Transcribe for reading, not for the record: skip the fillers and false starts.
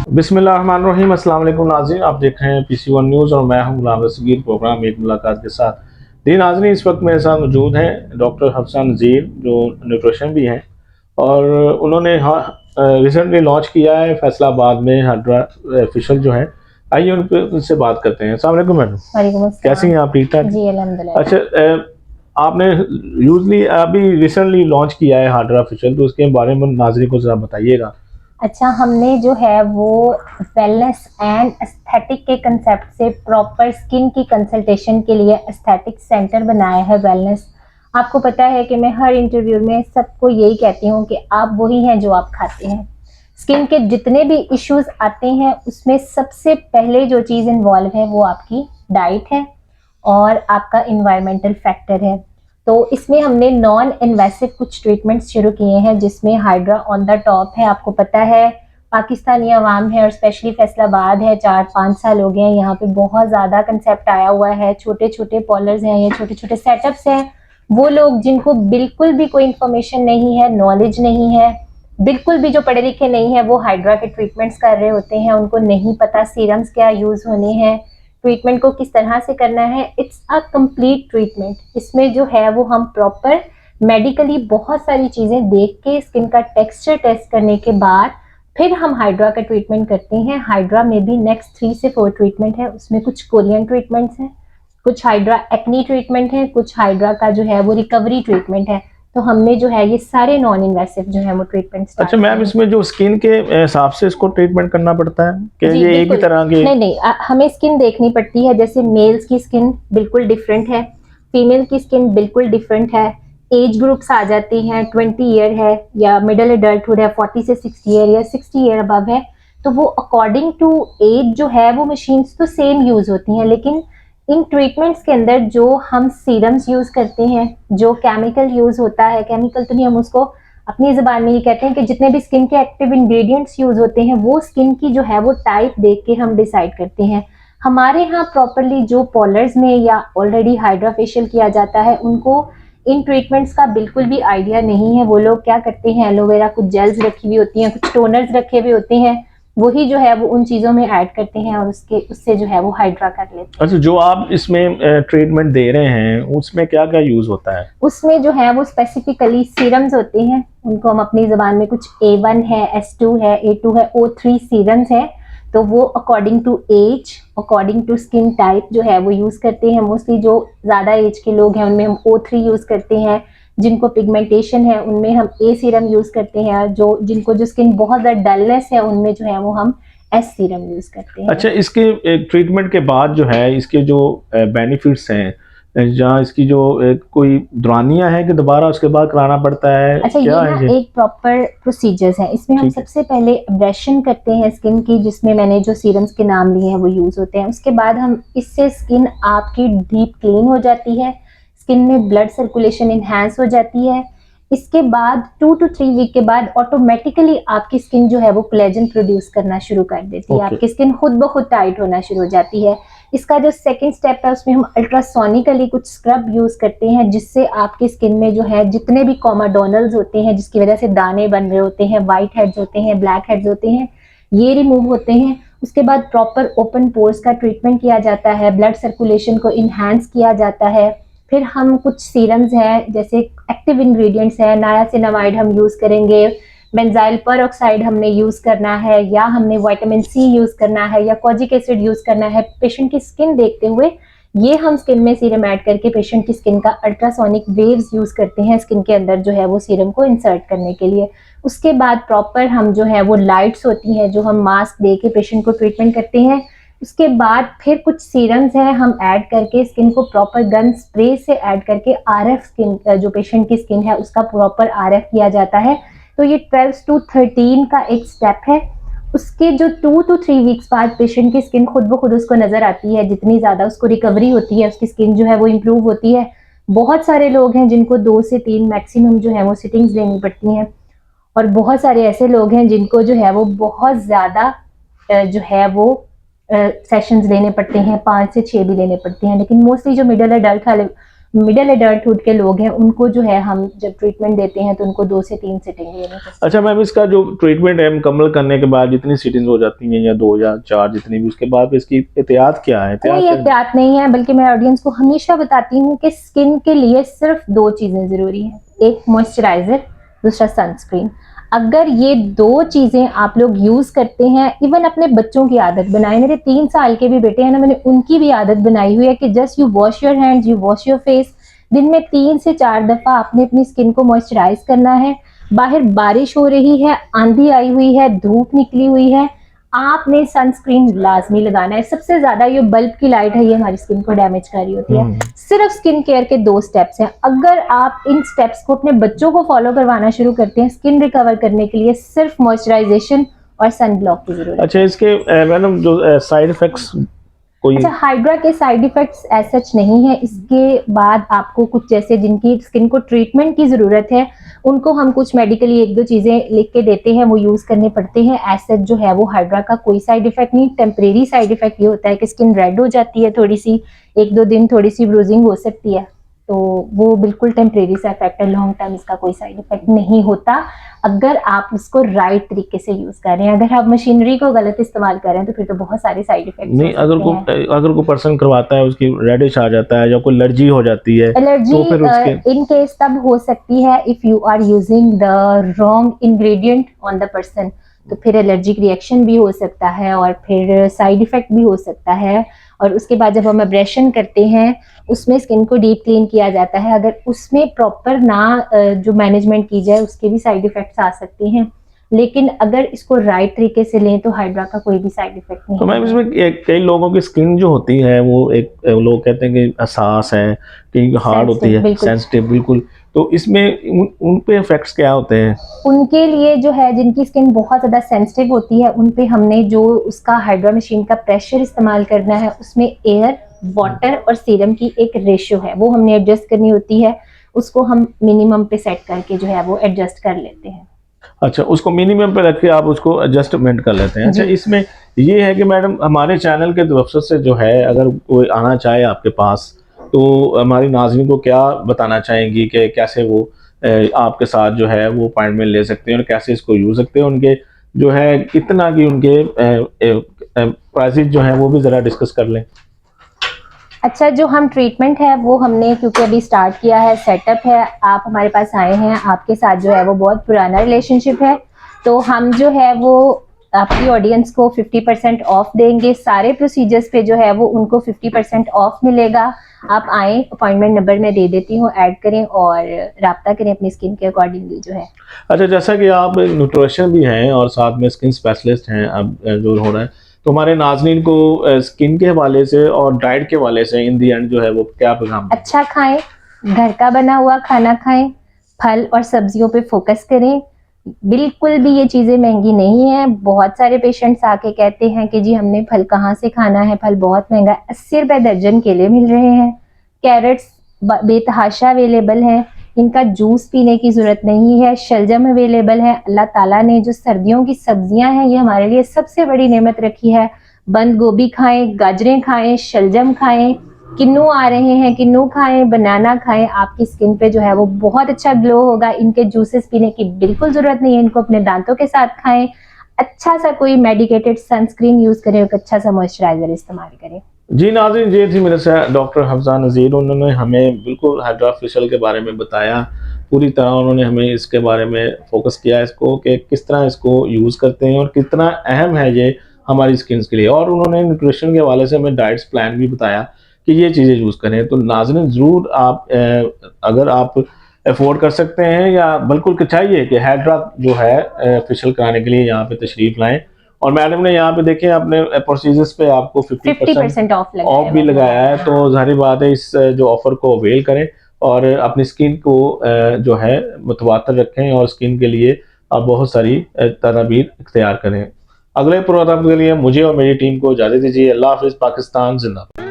बिस्मिल्लाहिर्रहमानिर्रहीम। अस्सलाम वालेकुम नाज़रीन, आप देख रहे हैं PC1 न्यूज़ और मैं हूं गुलाम रसगीर। प्रोग्राम एक मुलाकात के साथ दी नाज़रीन, इस वक्त मेरे साथ मौजूद हैं डॉक्टर हफ्सा नज़ीर जो न्यूट्रिशन भी हैं और उन्होंने रिसेंटली लॉन्च किया है फैसलाबाद में हाइड्रा फेशियल जो है। आइए उनसे बात करते हैं। अस्सलाम वालेकुम मैडम, वालेकुम कैसी अस्सलाम। हैं आप? ठीक ठाक? जी अल्हम्दुलिल्लाह। अच्छा, आपने यूजली अभी रिसेंटली लॉन्च किया है हाइड्रा फेशियल, तो उसके बारे में नाज़रीन को ज़रा बताइएगा। अच्छा, हमने जो है वो वेलनेस एंड एस्थेटिक के कंसेप्ट से प्रॉपर स्किन की कंसल्टेशन के लिए एस्थेटिक सेंटर बनाया है वेलनेस। आपको पता है कि मैं हर इंटरव्यू में सबको यही कहती हूँ कि आप वही हैं जो आप खाते हैं। स्किन के जितने भी इश्यूज आते हैं उसमें सबसे पहले जो चीज़ इन्वॉल्व है वो आपकी डाइट है और आपका इन्वायरमेंटल फैक्टर है। तो इसमें हमने नॉन इन्वेसिव कुछ ट्रीटमेंट्स शुरू किए हैं जिसमें हाइड्रा ऑन द टॉप है। आपको पता है पाकिस्तानी अवाम है और स्पेशली फैसलाबाद है, 4-5 साल हो गए हैं यहाँ पे बहुत ज़्यादा कंसेप्ट आया हुआ है। छोटे छोटे पॉलर्स हैं, ये छोटे छोटे सेटअप्स हैं। वो लोग जिनको बिल्कुल भी कोई इन्फॉर्मेशन नहीं है, नॉलेज नहीं है, बिल्कुल भी जो पढ़े लिखे नहीं है, वो हाइड्रा के ट्रीटमेंट्स कर रहे होते हैं। उनको नहीं पता सीरम्स क्या यूज़ होने हैं, ट्रीटमेंट को किस तरह से करना है। It's a complete treatment. इसमें जो है वो हम प्रॉपर मेडिकली बहुत सारी चीज़ें देख के स्किन का टेक्सचर टेस्ट करने के बाद फिर हम हाइड्रा का ट्रीटमेंट करते हैं। हाइड्रा में भी नेक्स्ट 3 से 4 ट्रीटमेंट है। उसमें कुछ कोरियन ट्रीटमेंट्स हैं, कुछ हाइड्रा एक्नी ट्रीटमेंट है, कुछ हाइड्रा का जो है वो रिकवरी ट्रीटमेंट है। तो हमने जो है ये सारे नॉन इन्वेसिव जो है वो ट्रीटमेंट स्टार्ट अच्छा किए मैम, हैं। इसमें जो स्किन के हिसाब से इसको ट्रीटमेंट करना पड़ता है कि जी ये एक ही बिल्कुल। तरह के? नहीं नहीं, हमें स्किन देखनी पड़ती है। जैसे मेल्स की स्किन बिल्कुल डिफरेंट है, फीमेल की स्किन बिल्कुल डिफरेंट है। एज ग्रुप्स आ जाती हैं, 20 ईयर है या मिडिल एडल्टहुड है, 40 से 60 ईयर या 60 ईयर अबव है। तो वो अकॉर्डिंग टू एज जो है वो मशीन्स तो सेम यूज होती हैं, लेकिन इन ट्रीटमेंट्स के अंदर जो हम सीरम्स यूज करते हैं, जो केमिकल यूज होता है, केमिकल तो नहीं, हम उसको अपनी ज़बान में ये कहते हैं कि जितने भी स्किन के एक्टिव इंग्रेडिएंट्स यूज़ होते हैं वो स्किन की जो है वो टाइप देख के हम डिसाइड करते हैं। हमारे यहाँ प्रॉपरली जो पॉलर्स में या ऑलरेडी हाइड्रा फेशियल किया जाता है उनको इन ट्रीटमेंट्स का बिल्कुल भी आइडिया नहीं है। वो लोग क्या करते हैं, एलोवेरा कुछ जेल्स रखी हुई होती हैं, कुछ टोनर्स रखे हुए होते हैं, वही जो है वो उन चीज़ों में ऐड करते हैं और उससे जो है वो हाइड्रा कर लेते हैं। अच्छा, जो आप इसमें ट्रीटमेंट दे रहे हैं उसमें क्या क्या यूज होता है? उसमें जो है वो स्पेसिफिकली सीरम्स होते हैं, उनको हम अपनी ज़बान में कुछ A1 है, S2 है, A2 है, O3 सीरम्स है। तो वो according to age, according to skin type जो है वो यूज़ करते हैं। मोस्टली जो ज़्यादा एज के लोग हैं उनमें हम O3 यूज़ करते हैं, जिनको पिगमेंटेशन है उनमें हम A सीरम यूज़ करते हैं, जो जिनको जो स्किन बहुत ज़्यादा डलनेस है उनमें जो है वो हम S सीरम यूज़ करते हैं। अच्छा, इसके ट्रीटमेंट के बाद जो है इसके जो बेनिफिट्स हैं, जहाँ इसकी जो कोई दौरानियाँ हैं कि दोबारा उसके बाद कराना पड़ता है, अच्छा, ये क्या ना है ये? एक प्रॉपर प्रोसीजर्स है। इसमें हम ठीक है। सबसे पहले एब्रेशन करते हैं स्किन की, जिसमें मैंने जो सीरम्स के नाम लिए हैं वो यूज़ होते हैं। उसके बाद हम इससे स्किन आपकी डीप क्लीन हो जाती है, स्किन में ब्लड सर्कुलेशन इन्हांस हो जाती है। इसके बाद 2 टू 3 वीक के बाद ऑटोमेटिकली आपकी स्किन जो है वो कोलेजन प्रोड्यूस करना शुरू कर देती है। ओके। आपकी स्किन खुद ब खुद टाइट होना शुरू हो जाती है। इसका जो सेकंड स्टेप है उसमें हम अल्ट्रासोनिकली कुछ स्क्रब यूज़ करते हैं, जिससे आपकी स्किन में जो है जितने भी कॉमाडोनल्स होते हैं जिसकी वजह से दाने बन रहे होते हैं, वाइट हेड्स होते हैं, ब्लैक हेड्स होते हैं, ये रिमूव होते हैं। उसके बाद प्रॉपर ओपन पोर्स का ट्रीटमेंट किया जाता है, ब्लड सर्कुलेशन को इन्हांस किया जाता है। फिर हम कुछ सीरम्स हैं, जैसे एक्टिव इंग्रेडिएंट्स हैं, नायासिनामाइड हम यूज़ करेंगे, बेंजाइल परऑक्साइड हमने यूज़ करना है, या हमने विटामिन सी यूज़ करना है, या कोजिक एसिड यूज़ करना है। पेशेंट की स्किन देखते हुए ये हम स्किन में सीरम ऐड करके पेशेंट की स्किन का अल्ट्रासोनिक वेव्स यूज़ करते हैं स्किन के अंदर जो है वो सीरम को इंसर्ट करने के लिए। उसके बाद प्रॉपर हम जो है वो लाइट्स होती हैं जो हम मास्क दे के पेशेंट को ट्रीटमेंट करते हैं। उसके बाद फिर कुछ सीरम्स हैं हम ऐड करके स्किन को प्रॉपर गन स्प्रे से ऐड करके आरएफ स्किन, जो पेशेंट की स्किन है उसका प्रॉपर आरएफ किया जाता है। तो ये 12 टू 13 का एक स्टेप है। उसके जो 2 टू 3 वीक्स बाद पेशेंट की स्किन खुद ब खुद उसको नज़र आती है, जितनी ज़्यादा उसको रिकवरी होती है उसकी स्किन जो है वो इम्प्रूव होती है। बहुत सारे लोग हैं जिनको 2 से 3 मैक्सिमम जो है वो सिटिंग्स लेनी पड़ती हैं, और बहुत सारे ऐसे लोग हैं जिनको जो है वो बहुत ज़्यादा जो है वो सेशंस लेने पड़ते हैं, 5 से 6 भी लेने पड़ते हैं। लेकिन मोस्टली जो मिडिल एडल्ट वाले मिडिल एडल्टहुड के लोग हैं उनको जो है हम जब ट्रीटमेंट देते हैं तो उनको 2 से 3 सिटिंग लेनी पड़ती है। अच्छा मैम, इसका जो ट्रीटमेंट है मुकम्मल करने के बाद जितनी सीटिंग्स हो जाती हैं या 2 या 4 जितनी भी, उसके बाद इसकी एहतियात क्या है? कोई एहतियात नहीं है, बल्कि मैं ऑडियंस को हमेशा बताती हूँ कि स्किन के लिए सिर्फ 2 चीजें जरूरी हैं, एक मॉइस्चराइजर, दूसरा सनस्क्रीन। अगर ये 2 चीजें आप लोग यूज करते हैं, इवन अपने बच्चों की आदत बनाए, मेरे 3 साल के भी बेटे हैं ना, मैंने उनकी भी आदत बनाई हुई है कि just you wash your hands, you wash your face, दिन में 3 से 4 दफा आपने अपनी स्किन को मॉइस्चराइज करना है। बाहर बारिश हो रही है, आंधी आई हुई है, धूप निकली हुई है, आपने सनस्क्रीन लाजमी लगाना है। सबसे ज्यादा ये बल्ब की लाइट है, ये हमारी स्किन को डैमेज कर रही होती है। सिर्फ स्किन केयर के 2 स्टेप्स हैं, अगर आप इन स्टेप्स को अपने बच्चों को फॉलो करवाना शुरू करते हैं, स्किन रिकवर करने के लिए सिर्फ मॉइस्चराइजेशन और सन ब्लॉक की जरूरत है। अच्छा, इसके मैडम जो साइड इफेक्ट्स कोई? अच्छा, हाइड्रा के साइड इफेक्ट्स एज सच नहीं है। इसके बाद आपको कुछ, जैसे जिनकी स्किन को ट्रीटमेंट की जरूरत है उनको हम कुछ मेडिकली 1-2 चीजें लिख के देते हैं, वो यूज करने पड़ते हैं। एज सच जो है वो हाइड्रा का कोई साइड इफेक्ट नहीं। टेम्परेरी साइड इफेक्ट ये होता है कि स्किन रेड हो जाती है, थोड़ी सी 1-2 दिन थोड़ी सी ब्रूजिंग हो सकती है, तो वो बिल्कुल टेम्परेरी सा इफेक्ट है। लॉन्ग टर्म इसका कोई साइड इफेक्ट नहीं होता अगर आप उसको राइट तरीके से यूज कर रहे हैं। अगर आप मशीनरी को गलत इस्तेमाल कर रहे हैं तो फिर तो बहुत सारे साइड इफेक्ट नहीं, अगर कोई पर्सन करवाता है, उसकी रेडिश आ जाता है या कोई एलर्जी हो जाती है, एलर्जी तो फिर उसके इन केस तब हो सकती है if you are using the wrong ingredient on the person, तो फिर एलर्जिक रिएक्शन भी हो सकता है और फिर साइड इफेक्ट भी हो सकता है। और उसके बाद जब हम एब्रेशन करते हैं उसमें स्किन को डीप क्लीन किया जाता है, अगर उसमें प्रॉपर ना जो मैनेजमेंट की जाए उसके भी साइड इफेक्ट्स आ सकते हैं। लेकिन अगर इसको राइट तरीके से लें तो हाइड्रा का कोई भी साइड इफेक्ट नहीं तो मैम है। इसमें कई लोगों की स्किन जो होती है वो लोग कहते हैं कि हसास है, कि हार्ड होती है, सेंसिटिव बिल्कुल, तो इसमें उन पे इफेक्ट्स क्या होते हैं? उनके लिए जो है जिनकी स्किन बहुत ज़्यादा सेंसिटिव होती है उन पे हमने जो उसका हाइड्रा मशीन का प्रेशर इस्तेमाल करना है, उसमें एयर, वाटर और सीरम की एक रेशियो है, वो हमने एडजस्ट करनी होती है। उसको हम मिनिमम पे सेट करके जो है वो एडजस्ट कर लेते हैं। अच्छा, उसको मिनिमम पे रख के आप उसको एडजस्टमेंट कर लेते हैं। अच्छा, इसमें ये है कि मैडम हमारे चैनल के तरफ से जो है, अगर कोई आना चाहे आपके पास, तो हमारी नाज़रीन को क्या बताना चाहेंगी कि कैसे वो आपके साथ जो है वो अपॉइंटमेंट ले सकते हैं और कैसे इसको यूज सकते हैं? उनके जो है कितना कि उनके प्राइसेस जो है वो भी ज़रा डिस्कस कर लें। अच्छा, जो हम ट्रीटमेंट है वो हमने क्योंकि अभी स्टार्ट किया है, सेटअप है, आप हमारे पास आए हैं, आपके साथ जो है वो बहुत पुराना रिलेशनशिप है, तो हम जो है वो आपकी ऑडियंस को 50% ऑफ देंगे। सारे प्रोसीजर्स पे जो है वो उनको 50% ऑफ मिलेगा। आप आएँ, अपॉइंटमेंट नंबर मैं दे देती हूँ, ऐड करें और राब्ता करें अपनी स्किन के अकॉर्डिंगली जो है। अच्छा, जैसा कि आप न्यूट्रिशन भी हैं और साथ में स्किन स्पेशलिस्ट हैं, अब जो हो रहा है, तो हमारे नाज़रीन को स्किन के हवाले से और डाइट के हवाले से इन दी एंड जो है वो क्या पैगाम? अच्छा खाएं, घर का बना हुआ खाना खाएं, फल और सब्जियों पे फोकस करें। बिल्कुल भी ये चीज़ें महंगी नहीं है। बहुत सारे पेशेंट्स आके कहते हैं कि जी हमने फल कहाँ से खाना है, फल बहुत महंगा है। 80 रुपए दर्जन केले मिल रहे हैं, कैरेट्स बेतहाशा अवेलेबल हैं, इनका जूस पीने की ज़रूरत नहीं है, शलजम अवेलेबल है। अल्लाह ताला ने जो सर्दियों की सब्जियां हैं ये हमारे लिए सबसे बड़ी नेमत रखी है। बंद गोभी खाएं, गाजरें खाएं, शलजम खाएं, किन्नू आ रहे हैं, किन्नू खाएं, बनाना खाएं, आपकी स्किन पे जो है वो बहुत अच्छा ग्लो होगा। इनके जूसेस पीने की बिल्कुल ज़रूरत नहीं है, इनको अपने दांतों के साथ खाएं। अच्छा सा कोई मेडिकेटेड सनस्क्रीन यूज़ करें, एक अच्छा सा मॉइस्चराइजर इस्तेमाल करें। जी नाज़रीन, ये थी मेरे से डॉक्टर हफ्सा नज़ीर। उन्होंने हमें बिल्कुल हाइड्रा फेशियल के बारे में बताया पूरी तरह। उन्होंने हमें इसके बारे में फोकस किया इसको कि किस तरह इसको यूज़ करते हैं और कितना अहम है ये हमारी स्किन के लिए। और उन्होंने न्यूट्रिशन के हवाले से हमें डाइट्स प्लान भी बताया कि ये चीज़ें यूज़ करें। तो नाज़रीन ज़रूर आप अगर आप अफोर्ड कर सकते हैं या बिल्कुल चाहिए कि हाइड्रा जो है फेशियल कराने के लिए यहाँ पे तशरीफ़ लाएँ। और मैडम ने यहाँ पे देखें अपने प्रोसीजर्स पे आपको 50% ऑफ भी लगाया है, तो जाहिर बात है इस जो ऑफर को अवेल करें और अपनी स्किन को जो है मुतवातर रखें और स्किन के लिए आप बहुत सारी तदाबीर इख्तियार करें। अगले प्रोग्राम के लिए मुझे और मेरी टीम को इजाज़त दीजिए। अल्लाह हाफ़िज़। पाकिस्तान जिंदाबाद।